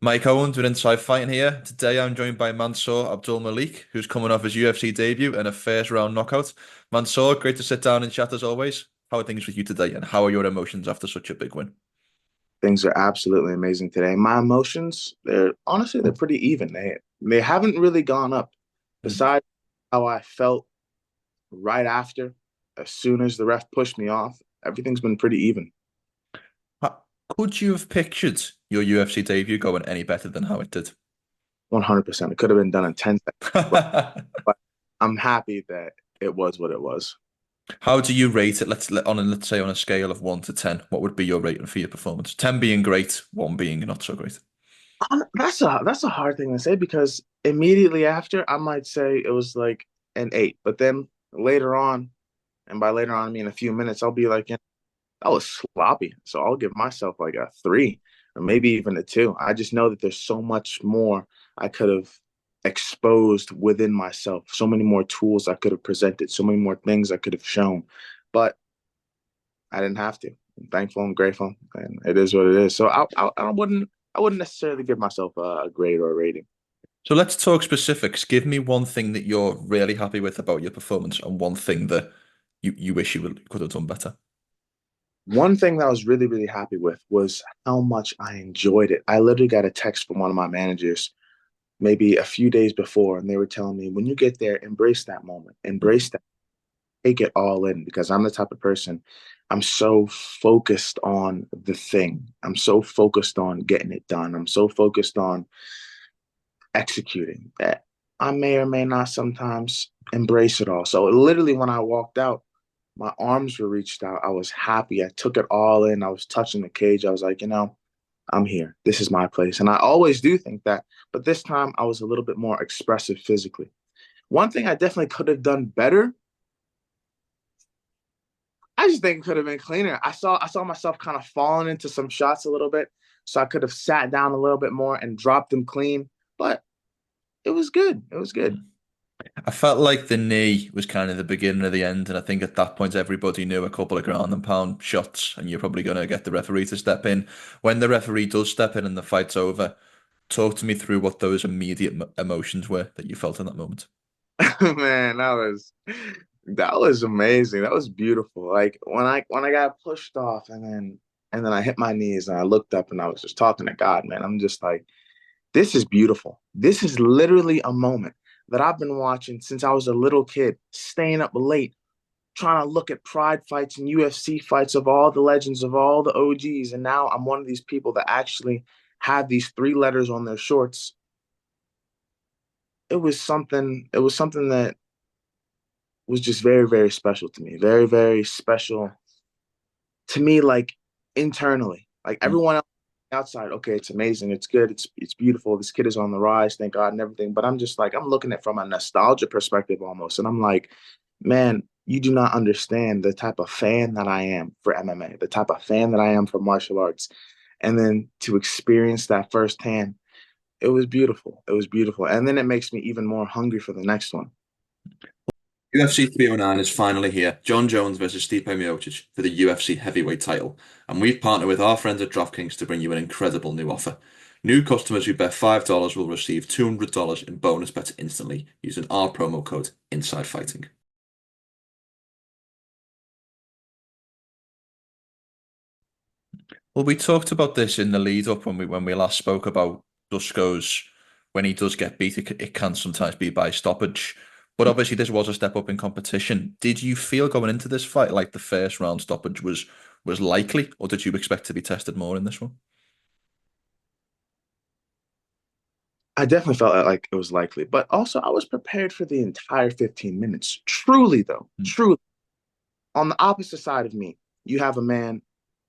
Mike Owens with Inside Fighting here. Today I'm joined by Mansur Abdul Malik, who's coming off his UFC debut and a first round knockout. Mansur, great to sit down and chat as always. How are things with you today, and how are your emotions after such a big win? Things are absolutely amazing today. My emotions, they're pretty even. They haven't really gone up. Mm. Besides how I felt right after, as soon as the ref pushed me off, everything's been pretty even. Could you have pictured your UFC debut going any better than how it did? 100%. It could have been done in 10 seconds, but I'm happy that it was what it was. How do you rate it? Let's say on a scale of 1 to 10, what would be your rating for your performance? 10 being great, one being not so great. That's a hard thing to say because immediately after, I might say it was like an 8, but then later on, and by later on I mean a few minutes, I'll be like, that was sloppy. So I'll give myself like a 3 or maybe even a 2. I just know that there's so much more I could have exposed within myself, so many more tools I could have presented, so many more things I could have shown. But I didn't have to. I'm thankful and grateful, and it is what it is. So I wouldn't necessarily give myself a grade or a rating. So let's talk specifics. Give me one thing that you're really happy with about your performance and one thing that you wish could have done better. One thing that I was really, really happy with was how much I enjoyed it. I literally got a text from one of my managers maybe a few days before, and they were telling me, when you get there, embrace that moment, embrace that, take it all in, because I'm the type of person, I'm so focused on the thing. I'm so focused on getting it done. I'm so focused on executing that I may or may not sometimes embrace it all. So literally, when I walked out, my arms were reached out. I was happy. I took it all in. I was touching the cage. I was like, I'm here. This is my place. And I always do think that. But this time I was a little bit more expressive physically. One thing I definitely could have done better, I just think it could have been cleaner. I saw myself kind of falling into some shots a little bit. So I could have sat down a little bit more and dropped them clean. But it was good. It was good. I felt like the knee was kind of the beginning of the end, and I think at that point everybody knew a couple of ground and pound shots, and you're probably going to get the referee to step in. When the referee does step in and the fight's over, talk to me through what those immediate emotions were that you felt in that moment. Man, that was amazing. That was beautiful. Like when I got pushed off and then I hit my knees and I looked up and I was just talking to God, man. I'm just like, this is beautiful. This is literally a moment that I've been watching since I was a little kid, staying up late, trying to look at pride fights and UFC fights of all the legends, of all the OGs. And now I'm one of these people that actually had these 3 letters on their shorts. It was something that was just very, very special to me. Very, very special to me, like internally. Like Mm. everyone else outside, okay, it's amazing, it's good, it's beautiful. This kid is on the rise, thank God, and everything. But I'm just like, I'm looking at it from a nostalgia perspective almost. And I'm like, man, you do not understand the type of fan that I am for MMA, the type of fan that I am for martial arts. And then to experience that firsthand, it was beautiful. It was beautiful. And then it makes me even more hungry for the next one. UFC 309 is finally here. Jon Jones versus Stipe Miocic for the UFC heavyweight title. And we've partnered with our friends at DraftKings to bring you an incredible new offer. New customers who bet $5 will receive $200 in bonus bets instantly using our promo code Inside Fighting. Well, we talked about this in the lead up when we last spoke about Dusko's when he does get beat, it can sometimes be by stoppage. But obviously, this was a step up in competition. Did you feel going into this fight like the first round stoppage was likely, or did you expect to be tested more in this one? I definitely felt like it was likely, but also I was prepared for the entire 15 minutes. Truly, though, Mm. truly. On the opposite side of me, you have a man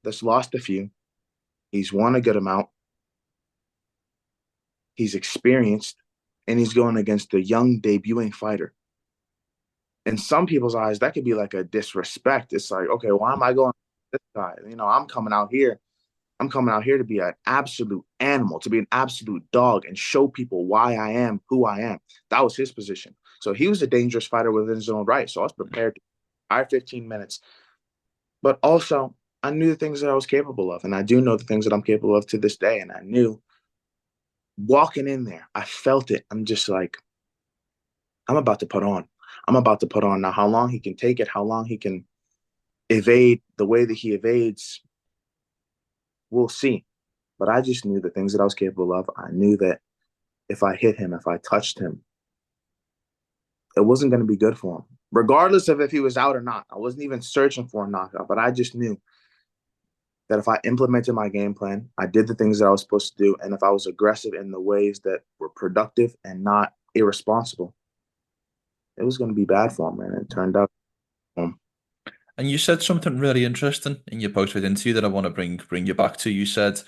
that's lost a few. He's won a good amount. He's experienced, and he's going against a young debuting fighter. In some people's eyes, that could be like a disrespect. It's like, okay, why am I going this guy? I'm coming out here. I'm coming out here to be an absolute animal, to be an absolute dog, and show people why I am who I am. That was his position. So he was a dangerous fighter within his own right. So I was prepared. I 15 minutes, but also I knew the things that I was capable of, and I do know the things that I'm capable of to this day. And I knew Walking in there, I felt it. I'm just like, I'm about to put on. I'm about to put on. Now, how long he can take it, how long he can evade the way that he evades, we'll see. But I just knew the things that I was capable of. I knew that if I hit him, if I touched him, it wasn't going to be good for him, regardless of if he was out or not. I wasn't even searching for a knockout, but I just knew that if I implemented my game plan, I did the things that I was supposed to do, and if I was aggressive in the ways that were productive and not irresponsible, it was going to be bad for him, and it turned out. And you said something really interesting in your post-fight interview that I want to bring you back to. You said,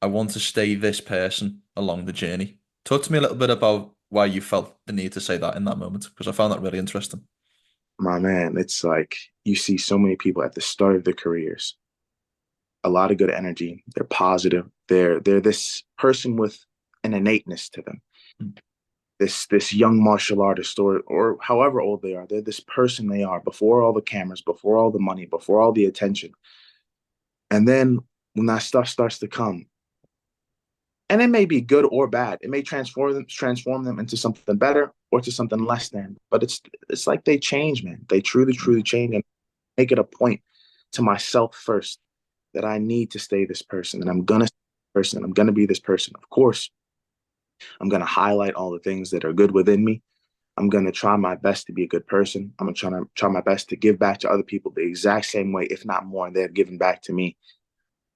"I want to stay this person along the journey." Talk to me a little bit about why you felt the need to say that in that moment, because I found that really interesting. My man, it's like you see so many people at the start of their careers, a lot of good energy. They're positive. They're this person with an innateness to them. This young martial artist or however old they are. They're this person they are before all the cameras, before all the money, before all the attention. And then when that stuff starts to come, and it may be good or bad, it may transform them into something better or to something less than. But it's like they change, man. They truly change, and make it a point to myself first that I need to stay this person, and I'm gonna stay this person, I'm gonna be this person. Of course, I'm gonna highlight all the things that are good within me. I'm gonna try my best to be a good person. I'm gonna try my best to give back to other people the exact same way, if not more, and they're giving back to me.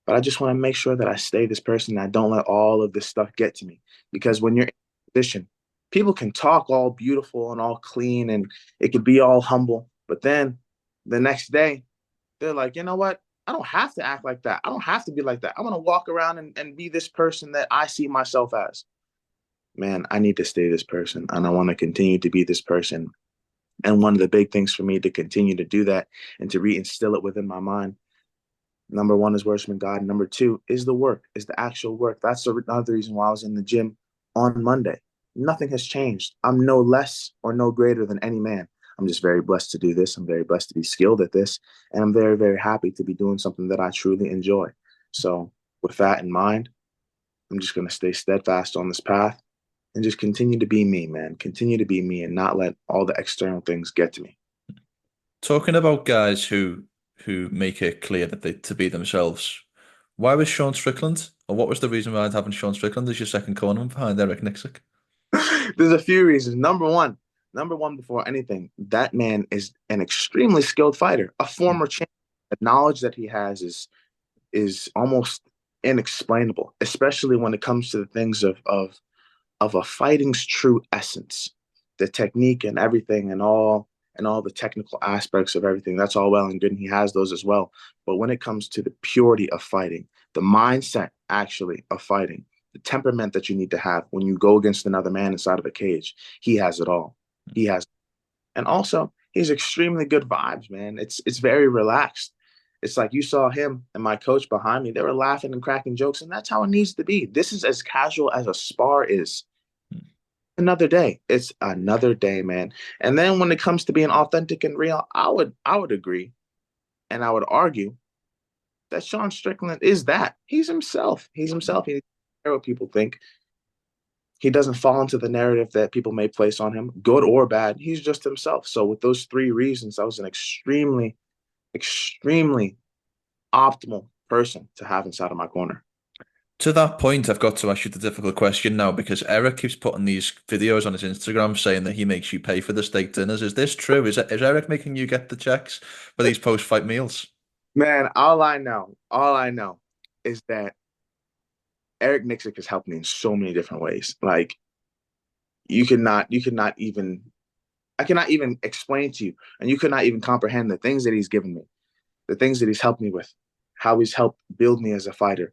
But I just want to make sure that I stay this person and I don't let all of this stuff get to me. Because when you're in a position, people can talk all beautiful and all clean and it could be all humble. But then the next day, they're like, you know what? I don't have to act like that. I don't have to be like that. I'm going to walk around and be this person that I see myself as. Man, I need to stay this person and I want to continue to be this person. And one of the big things for me to continue to do that and to reinstill it within my mind, number one is worshiping God. Number two is the work, is the actual work. That's another reason why I was in the gym on Monday. Nothing has changed. I'm no less or no greater than any man. I'm just very blessed to do this. I'm very blessed to be skilled at this. And I'm very, very happy to be doing something that I truly enjoy. So, with that in mind, I'm just going to stay steadfast on this path and just continue to be me, man. Continue to be me and not let all the external things get to me. Talking about guys who make it clear that they to be themselves. Why was Sean Strickland, or what was the reason behind having Sean Strickland as your second cornerman behind Eric Nicksick? There's a few reasons. Number one, before anything, that man is an extremely skilled fighter, a former champion. The knowledge that he has is almost inexplainable, especially when it comes to the things of a fighting's true essence, the technique and everything and all the technical aspects of everything. That's all well and good, and he has those as well. But when it comes to the purity of fighting, the mindset actually of fighting, the temperament that you need to have when you go against another man inside of a cage, he has it all. He has, and also he's extremely good vibes, man. It's very relaxed. It's like you saw him and my coach behind me. They were laughing and cracking jokes, and that's how it needs to be. This is as casual as a spar is. Another day. It's another day, man. And then when it comes to being authentic and real, I would agree and I would argue that Sean Strickland is that. He's himself. He's himself. He doesn't care what people think. He doesn't fall into the narrative that people may place on him, good or bad. He's just himself. So with those three reasons, I was an extremely optimal person to have inside of my corner. To that point, I've got to ask you the difficult question now because Eric keeps putting these videos on his Instagram saying that he makes you pay for the steak dinners. Is this true? Is Eric making you get the checks for these post-fight meals? Man, all I know is that Eric Nicksick has helped me in so many different ways. Like you could not even I cannot even explain to you, and you could not even comprehend the things that he's given me, the things that he's helped me with, how he's helped build me as a fighter.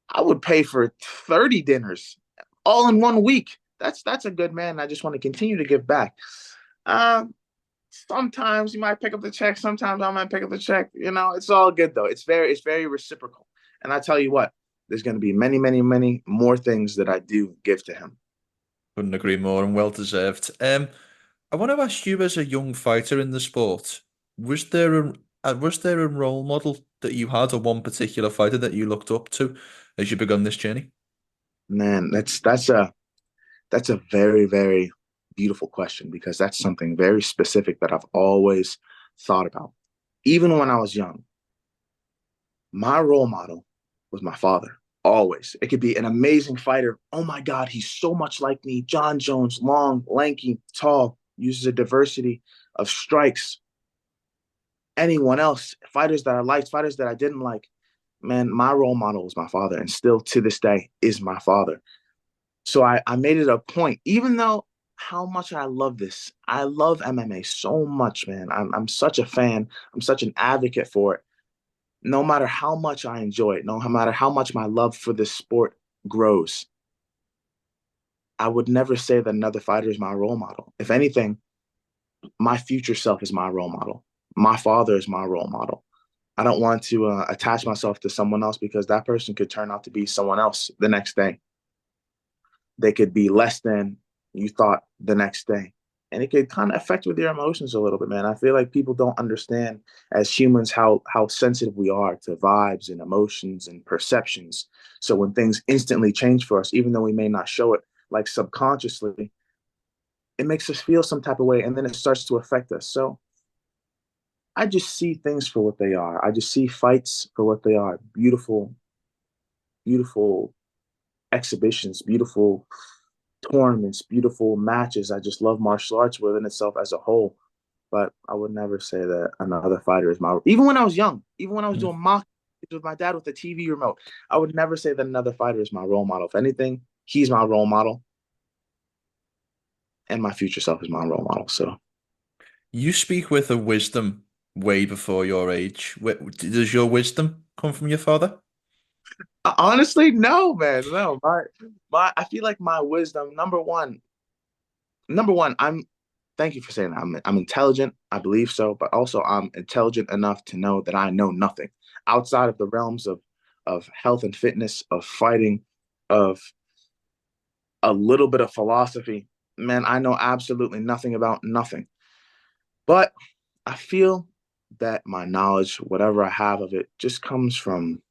I would pay for 30 dinners all in one week. That's a good man. I just want to continue to give back. Um, Sometimes you might pick up the check, sometimes I might pick up the check. It's all good though. It's very reciprocal. And I tell you what, there's going to be many, many, many more things that I do give to him. Couldn't agree more and well deserved. I want to ask you as a young fighter in the sport, was there was there a role model that you had or one particular fighter that you looked up to as you begun this journey? Man, that's a very, very beautiful question because that's something very specific that I've always thought about. Even when I was young, my role model was my father. Always. It could be an amazing fighter. Oh my God, he's so much like me. Jon Jones, long, lanky, tall, uses a diversity of strikes. Anyone else, fighters that I liked, fighters that I didn't like. Man, my role model was my father, and still to this day is my father. So I made it a point, even though how much I love this. I love MMA so much, man. I'm such a fan. I'm such an advocate for it. No matter how much I enjoy it, no matter how much my love for this sport grows, I would never say that another fighter is my role model. If anything, my future self is my role model. My father is my role model. I don't want to attach myself to someone else because that person could turn out to be someone else the next day. They could be less than you thought the next day. And it could kind of affect with your emotions a little bit, man. I feel like people don't understand as humans how sensitive we are to vibes and emotions and perceptions. So when things instantly change for us, even though we may not show it, like subconsciously, it makes us feel some type of way and then it starts to affect us. So I just see things for what they are. I just see fights for what they are. Beautiful, beautiful exhibitions, beautiful tournaments, beautiful matches. I just love martial arts within itself as a whole. But I would never say that another fighter is my. Even when I was young, even when I was Mm. doing mock with my dad with the TV remote, I would never say that another fighter is my role model. If anything, he's my role model, and my future self is my role model. So You speak with a wisdom way before your age. Does your wisdom come from your father? honestly, no, man, no. My I feel like my wisdom, number one, I'm thank you for saying that. I'm intelligent, I believe so, but also I'm intelligent enough to know that I know nothing outside of the realms of health and fitness, of fighting, of a little bit of philosophy. Man, I know absolutely nothing about nothing. But I feel that my knowledge, whatever I have of it, just comes from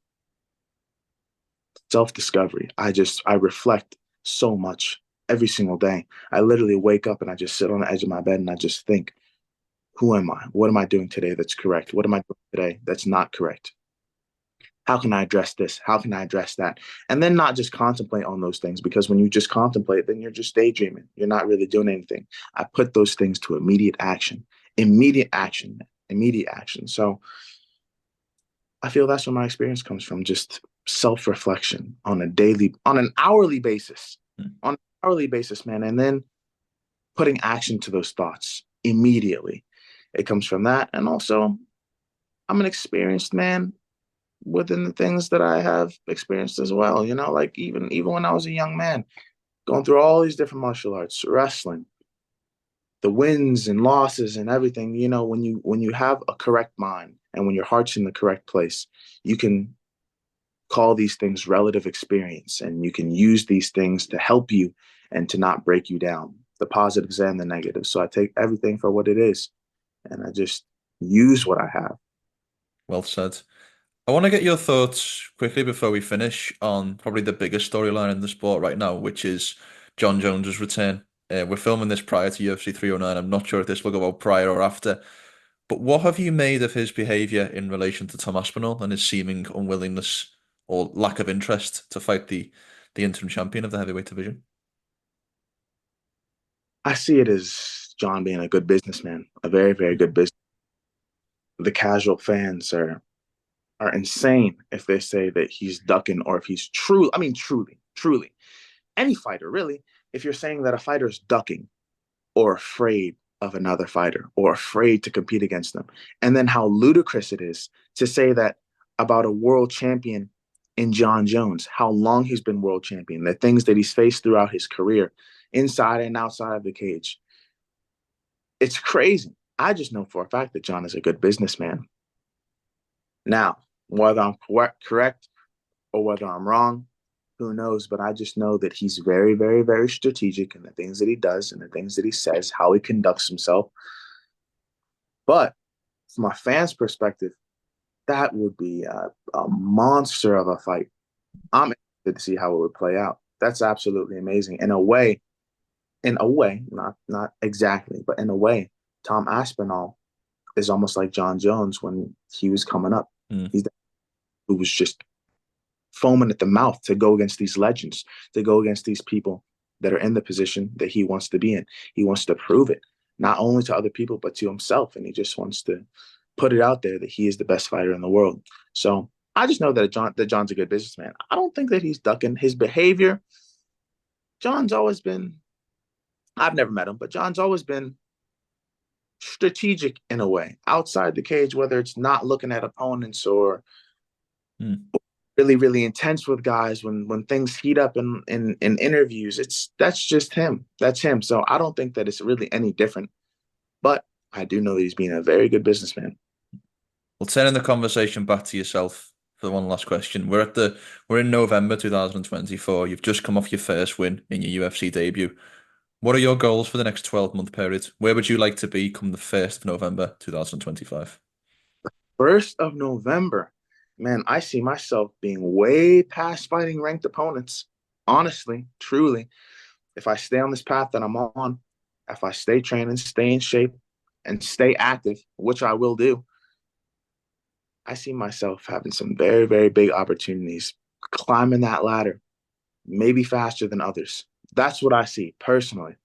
self-discovery. I reflect so much every single day. I literally wake up and I just sit on the edge of my bed and I just think, who am I? What am I doing today that's correct? What am I doing today that's not correct? How can I address this? How can I address that? And then not just contemplate on those things because when you just contemplate, then you're just daydreaming. You're not really doing anything. I put those things to immediate action, immediate action. So I feel that's where my experience comes from, just self-reflection on an hourly basis, Mm. on an hourly basis, man. And then putting action to those thoughts immediately. It comes from that. And also, I'm an experienced man within the things that I have experienced as well. You know, like even when I was a young man, going through all these different martial arts, wrestling, the wins and losses and everything. You know, when you have a correct mind and when your heart's in the correct place, you can call these things relative experience, and you can use these things to help you and to not break you down, the positives and the negatives. So I take everything for what it is, and I just use what I have. Well said. I want to get your thoughts quickly before we finish on probably the biggest storyline in the sport right now, which is Jon Jones's return. We're filming this prior to UFC 309. I'm not sure if this will go out prior or after, but what have you made of his behavior in relation to Tom Aspinall and his seeming unwillingness or lack of interest to fight the interim champion of the heavyweight division? I see it as John being a good businessman, a very, very good business. The casual fans are insane if they say that he's ducking or if he's true. I mean, truly, any fighter really. If you're saying that a fighter is ducking or afraid of another fighter or afraid to compete against them, and then how ludicrous it is to say that about a world champion in Jon Jones, how long he's been world champion, the things that he's faced throughout his career, inside and outside of the cage. It's crazy. I just know for a fact that Jon is a good businessman. Now, whether I'm correct or whether I'm wrong, who knows? But I just know that he's very, very, very strategic in the things that he does and the things that he says, how he conducts himself. But from a fan's perspective, that would be a monster of a fight. I'm interested to see how it would play out. That's absolutely amazing. In a way, not exactly, but in a way, Tom Aspinall is almost like Jon Jones when he was coming up. Mm. He's the who was just foaming at the mouth to go against these legends, to go against these people that are in the position that he wants to be in. He wants to prove it, not only to other people, but to himself. And he just wants to put it out there that he is the best fighter in the world. So I just know that Jon's a good businessman. I don't think that he's ducking his behavior. Jon's always been, I've never met him, but Jon's always been strategic in a way outside the cage, whether it's not looking at opponents or Mm. really really intense with guys when things heat up in interviews. That's just him. That's him. So I don't think that it's really any different, but I do know that he's being a very good businessman. Well, turning the conversation back to yourself for one last question. We're in November 2024. You've just come off your first win in your UFC debut. What are your goals for the next 12-month period? Where would you like to be come the 1st of November 2025? 1st of November, man, I see myself being way past fighting ranked opponents. Honestly, truly, if I stay on this path that I'm on, if I stay training, stay in shape, and stay active, which I will do, I see myself having some very, very big opportunities, climbing that ladder, maybe faster than others. That's what I see personally.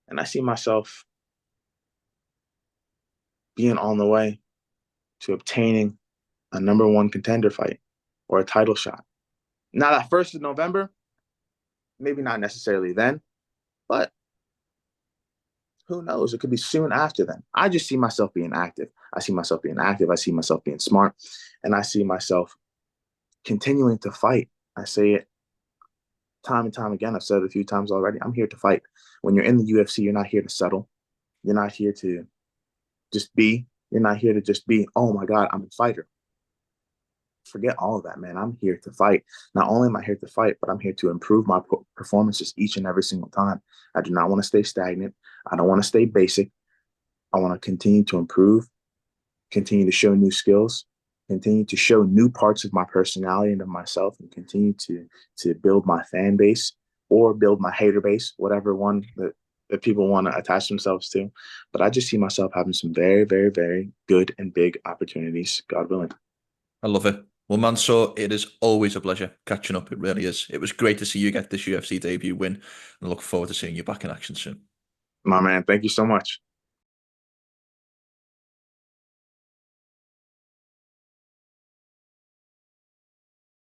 And I see myself being on the way to obtaining a number one contender fight or a title shot. Now, that 1st of November, maybe not necessarily then, but who knows? It could be soon after then. I just see myself being active. I see myself being active. I see myself being smart. And I see myself continuing to fight. I say it time and time again. I've said it a few times already. I'm here to fight. When you're in the UFC, you're not here to settle. You're not here to just be. You're not here to just be, oh my God, I'm a fighter. Forget all of that, man. I'm here to fight. Not only am I here to fight, but I'm here to improve my performances each and every single time. I do not want to stay stagnant. I don't want to stay basic. I want to continue to improve, continue to show new skills, continue to show new parts of my personality and of myself, and continue to build my fan base or build my hater base, whatever one that people want to attach themselves to. But I just see myself having some very, very, very good and big opportunities, God willing. I love it. Well, Mansur, it is always a pleasure catching up. It really is. It was great to see you get this UFC debut win, and I look forward to seeing you back in action soon. My man, thank you so much.